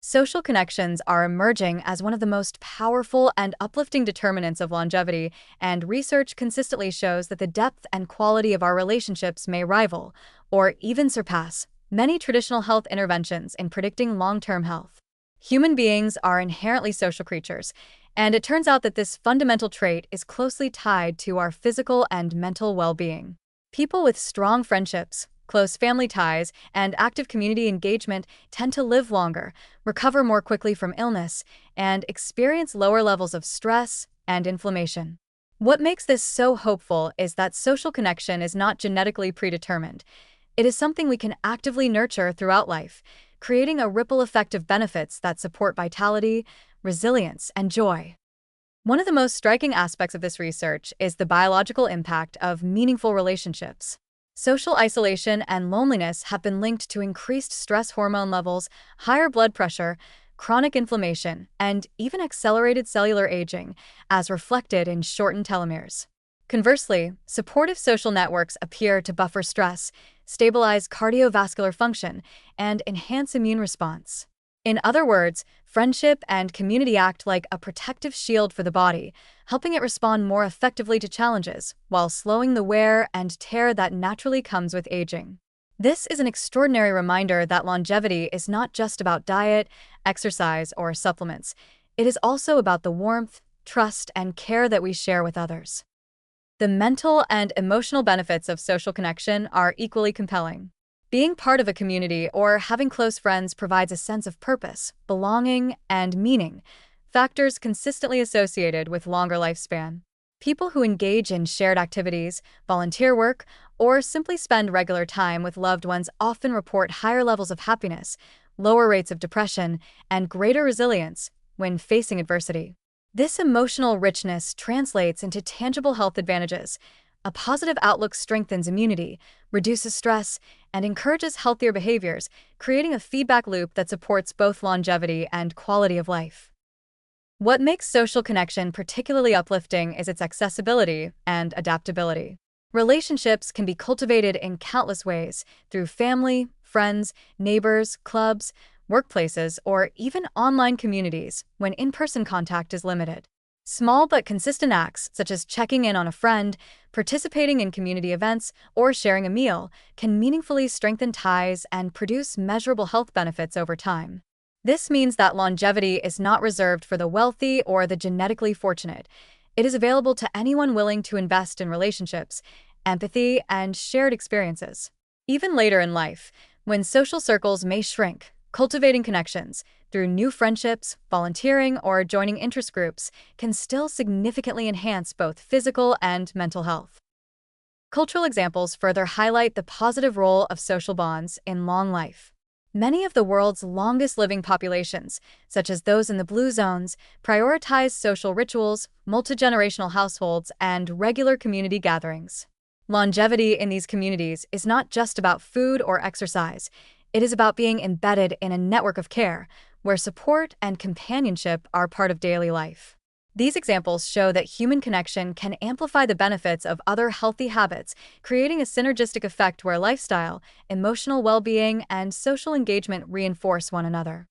Social connections are emerging as one of the most powerful and uplifting determinants of longevity, and research consistently shows that the depth and quality of our relationships may rival, or even surpass, many traditional health interventions in predicting long-term health. Human beings are inherently social creatures, and it turns out that this fundamental trait is closely tied to our physical and mental well-being. People with strong friendships, close family ties, and active community engagement tend to live longer, recover more quickly from illness, and experience lower levels of stress and inflammation. What makes this so hopeful is that social connection is not genetically predetermined. It is something we can actively nurture throughout life, creating a ripple effect of benefits that support vitality, resilience, and joy. One of the most striking aspects of this research is the biological impact of meaningful relationships. Social isolation and loneliness have been linked to increased stress hormone levels, higher blood pressure, chronic inflammation, and even accelerated cellular aging, as reflected in shortened telomeres. Conversely, supportive social networks appear to buffer stress, stabilize cardiovascular function, and enhance immune response. In other words, friendship and community act like a protective shield for the body, helping it respond more effectively to challenges, while slowing the wear and tear that naturally comes with aging. This is an extraordinary reminder that longevity is not just about diet, exercise, or supplements. It is also about the warmth, trust, and care that we share with others. The mental and emotional benefits of social connection are equally compelling. Being part of a community or having close friends provides a sense of purpose, belonging, and meaning, factors consistently associated with longer lifespan. People who engage in shared activities, volunteer work, or simply spend regular time with loved ones often report higher levels of happiness, lower rates of depression, and greater resilience when facing adversity. This emotional richness translates into tangible health advantages. A positive outlook strengthens immunity, reduces stress, and encourages healthier behaviors, creating a feedback loop that supports both longevity and quality of life. What makes social connection particularly uplifting is its accessibility and adaptability. Relationships can be cultivated in countless ways, through family, friends, neighbors, clubs, workplaces, or even online communities when in-person contact is limited. Small but consistent acts, such as checking in on a friend, participating in community events, or sharing a meal, can meaningfully strengthen ties and produce measurable health benefits over time. This means that longevity is not reserved for the wealthy or the genetically fortunate. It is available to anyone willing to invest in relationships, empathy, and shared experiences. Even later in life, when social circles may shrink, cultivating connections through new friendships, volunteering, or joining interest groups can still significantly enhance both physical and mental health. Cultural examples further highlight the positive role of social bonds in long life. Many of the world's longest living populations, such as those in the blue zones, prioritize social rituals, multi-generational households, and regular community gatherings. Longevity in these communities is not just about food or exercise. It is about being embedded in a network of care, where support and companionship are part of daily life. These examples show that human connection can amplify the benefits of other healthy habits, creating a synergistic effect where lifestyle, emotional well-being, and social engagement reinforce one another.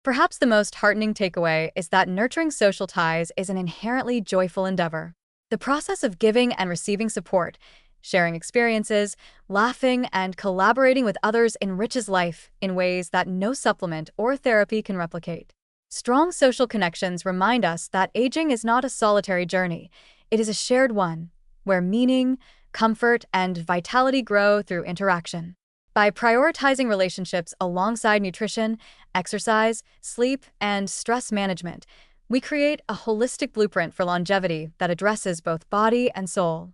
Perhaps the most heartening takeaway is that nurturing social ties is an inherently joyful endeavor. The process of giving and receiving support, sharing experiences, laughing, and collaborating with others enriches life in ways that no supplement or therapy can replicate. Strong social connections remind us that aging is not a solitary journey. It is a shared one, where meaning, comfort, and vitality grow through interaction. By prioritizing relationships alongside nutrition, exercise, sleep, and stress management, we create a holistic blueprint for longevity that addresses both body and soul.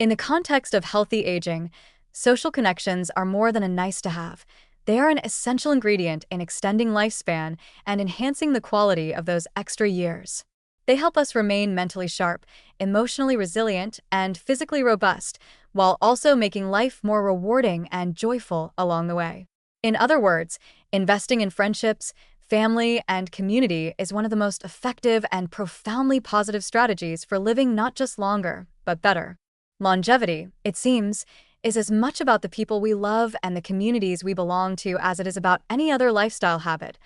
In the context of healthy aging, social connections are more than a nice-to-have. They are an essential ingredient in extending lifespan and enhancing the quality of those extra years. They help us remain mentally sharp, emotionally resilient, and physically robust, while also making life more rewarding and joyful along the way. In other words, investing in friendships, family, and community is one of the most effective and profoundly positive strategies for living not just longer, but better. Longevity, it seems, is as much about the people we love and the communities we belong to as it is about any other lifestyle habit.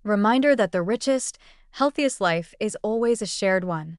Reminder that the richest, healthiest life is always a shared one.